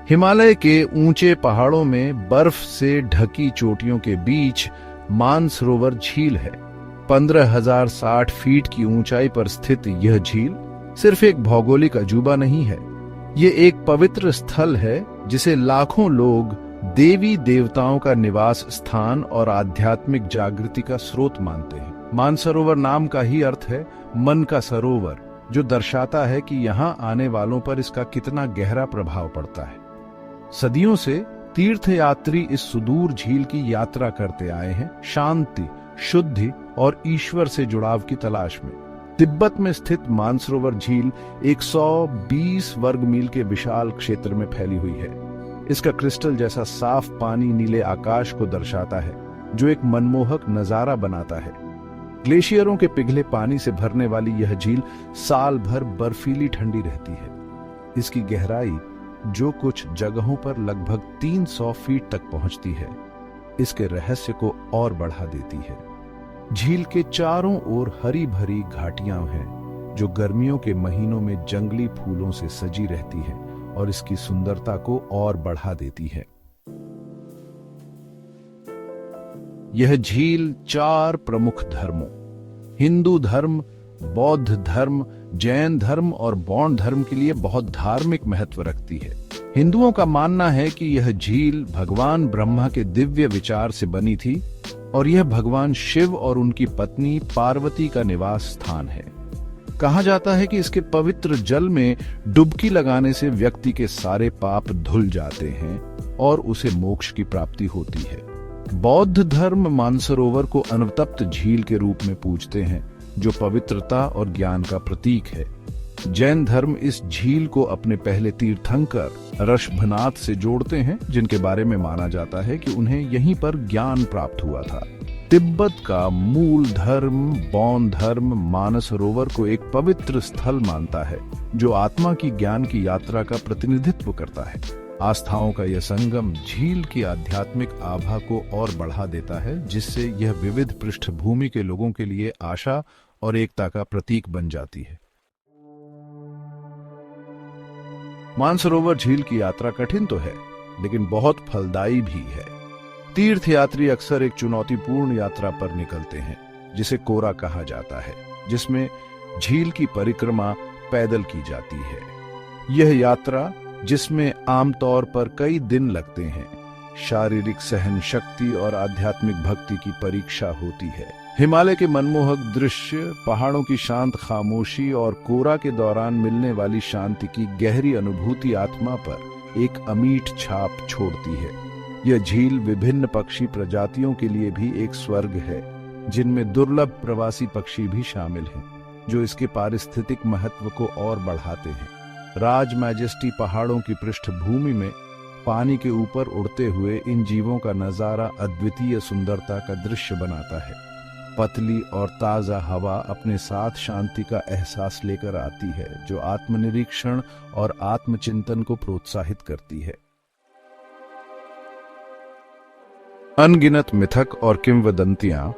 हिमालय के ऊंचे पहाड़ों में बर्फ से ढकी चोटियों के बीच मानसरोवर झील है। 15,060 फीट की ऊंचाई पर स्थित यह झील सिर्फ एक भौगोलिक अजूबा नहीं है, ये एक पवित्र स्थल है जिसे लाखों लोग देवी देवताओं का निवास स्थान और आध्यात्मिक जागृति का स्रोत मानते हैं। मानसरोवर नाम का ही अर्थ है मन का सरोवर, जो दर्शाता है कि यहाँ आने वालों पर इसका कितना गहरा प्रभाव पड़ता है। सदियों से तीर्थयात्री इस सुदूर झील की यात्रा करते आए हैं, शांति, शुद्धि और ईश्वर से जुड़ाव की तलाश में। तिब्बत में स्थित मानसरोवर झील 120 वर्ग मील के विशाल क्षेत्र में फैली हुई है। इसका क्रिस्टल जैसा साफ पानी नीले आकाश को दर्शाता है, जो एक मनमोहक नजारा बनाता है। ग्लेशियरों के पिघले पानी से भरने वाली यह झील साल भर बर्फीली ठंडी रहती है। इसकी गहराई, जो कुछ जगहों पर लगभग 300 फीट तक पहुंचती है, इसके रहस्य को और बढ़ा देती है। झील के चारों ओर हरी भरी घाटियां हैं, जो गर्मियों के महीनों में जंगली फूलों से सजी रहती है और इसकी सुंदरता को और बढ़ा देती है। यह झील 4 प्रमुख धर्मों, हिंदू धर्म, बौद्ध धर्म, जैन धर्म और बौद्ध धर्म के लिए बहुत धार्मिक महत्व रखती है। हिंदुओं का मानना है कि यह झील भगवान ब्रह्मा के दिव्य विचार से बनी थी और यह भगवान शिव और उनकी पत्नी पार्वती का निवास स्थान है। कहा जाता है कि इसके पवित्र जल में डुबकी लगाने से व्यक्ति के सारे पाप धुल जाते हैं और उसे मोक्ष की प्राप्ति होती है। बौद्ध धर्म मानसरोवर को अनवतप्त झील के रूप में पूजते हैं, जो पवित्रता और ज्ञान का प्रतीक है। जैन धर्म इस झील को अपने पहले तीर्थंकर ऋषभनाथ से जोड़ते हैं, जिनके बारे में माना जाता है कि उन्हें यहीं पर ज्ञान प्राप्त हुआ था। तिब्बत का मूल धर्म बौद्ध धर्म मानसरोवर को एक पवित्र स्थल मानता है, जो आत्मा की ज्ञान की यात्रा का प्रतिनिधित्व करता है। आस्थाओं का यह संगम झील की आध्यात्मिक आभा को और बढ़ा देता है, जिससे यह विविध पृष्ठभूमि के लोगों के लिए आशा और एकता का प्रतीक बन जाती है। मानसरोवर झील की यात्रा कठिन तो है, लेकिन बहुत फलदायी भी है। तीर्थयात्री अक्सर एक चुनौतीपूर्ण यात्रा पर निकलते हैं, जिसे कोरा कहा जाता है, जिसमें झील की परिक्रमा पैदल की जाती है। यह यात्रा, जिसमें आमतौर पर कई दिन लगते हैं, शारीरिक सहन शक्ति और आध्यात्मिक भक्ति की परीक्षा होती है। हिमालय के मनमोहक दृश्य, पहाड़ों की शांत खामोशी और कोरा के दौरान मिलने वाली शांति की गहरी अनुभूति आत्मा पर एक अमीट छाप छोड़ती है। यह झील विभिन्न पक्षी प्रजातियों के लिए भी एक स्वर्ग है, जिनमें दुर्लभ प्रवासी पक्षी भी शामिल हैं, जो इसके पारिस्थितिक महत्व को और बढ़ाते हैं। राज मैजेस्टी पहाड़ों की पृष्ठभूमि में पानी के ऊपर उड़ते हुए इन जीवों का नजारा अद्वितीय सुंदरता का दृश्य बनाता है। पतली और ताजा हवा अपने साथ शांति का एहसास लेकर आती है, जो आत्मनिरीक्षण और आत्मचिंतन को प्रोत्साहित करती है। अनगिनत मिथक और किंवदंतियां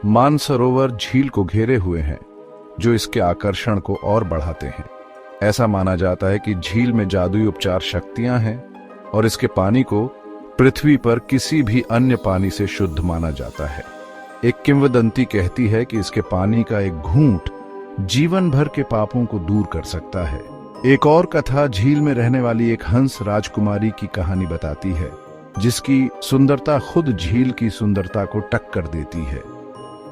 मानसरोवर झील को घेरे हुए हैं, जो इसके आकर्षण को और बढ़ाते हैं। ऐसा माना जाता है कि झील में जादुई उपचार शक्तियां हैं और इसके पानी को पृथ्वी पर किसी भी अन्य पानी से शुद्ध माना जाता है। एक किंवदंती कहती है कि इसके पानी का एक घूंट जीवन भर के पापों को दूर कर सकता है। एक और कथा झील में रहने वाली एक हंस राजकुमारी की कहानी बताती है, जिसकी सुंदरता खुद झील की सुंदरता को टक्कर देती है।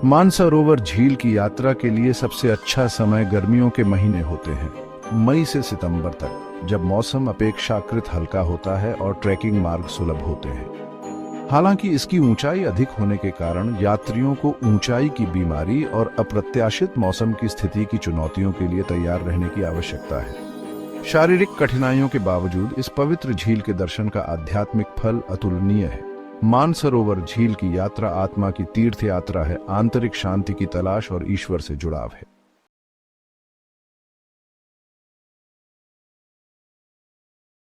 मानसरोवर झील की यात्रा के लिए सबसे अच्छा समय गर्मियों के महीने होते हैं, मई से सितंबर तक, जब मौसम अपेक्षाकृत हल्का होता है और ट्रैकिंग मार्ग सुलभ होते हैं। हालांकि इसकी ऊंचाई अधिक होने के कारण यात्रियों को ऊंचाई की बीमारी और अप्रत्याशित मौसम की स्थिति की चुनौतियों के लिए तैयार रहने की आवश्यकता है। शारीरिक कठिनाइयों के बावजूद इस पवित्र झील के दर्शन का आध्यात्मिक फल अतुलनीय है। मानसरोवर झील की यात्रा आत्मा की तीर्थ यात्रा है, आंतरिक शांति की तलाश और ईश्वर से जुड़ाव है।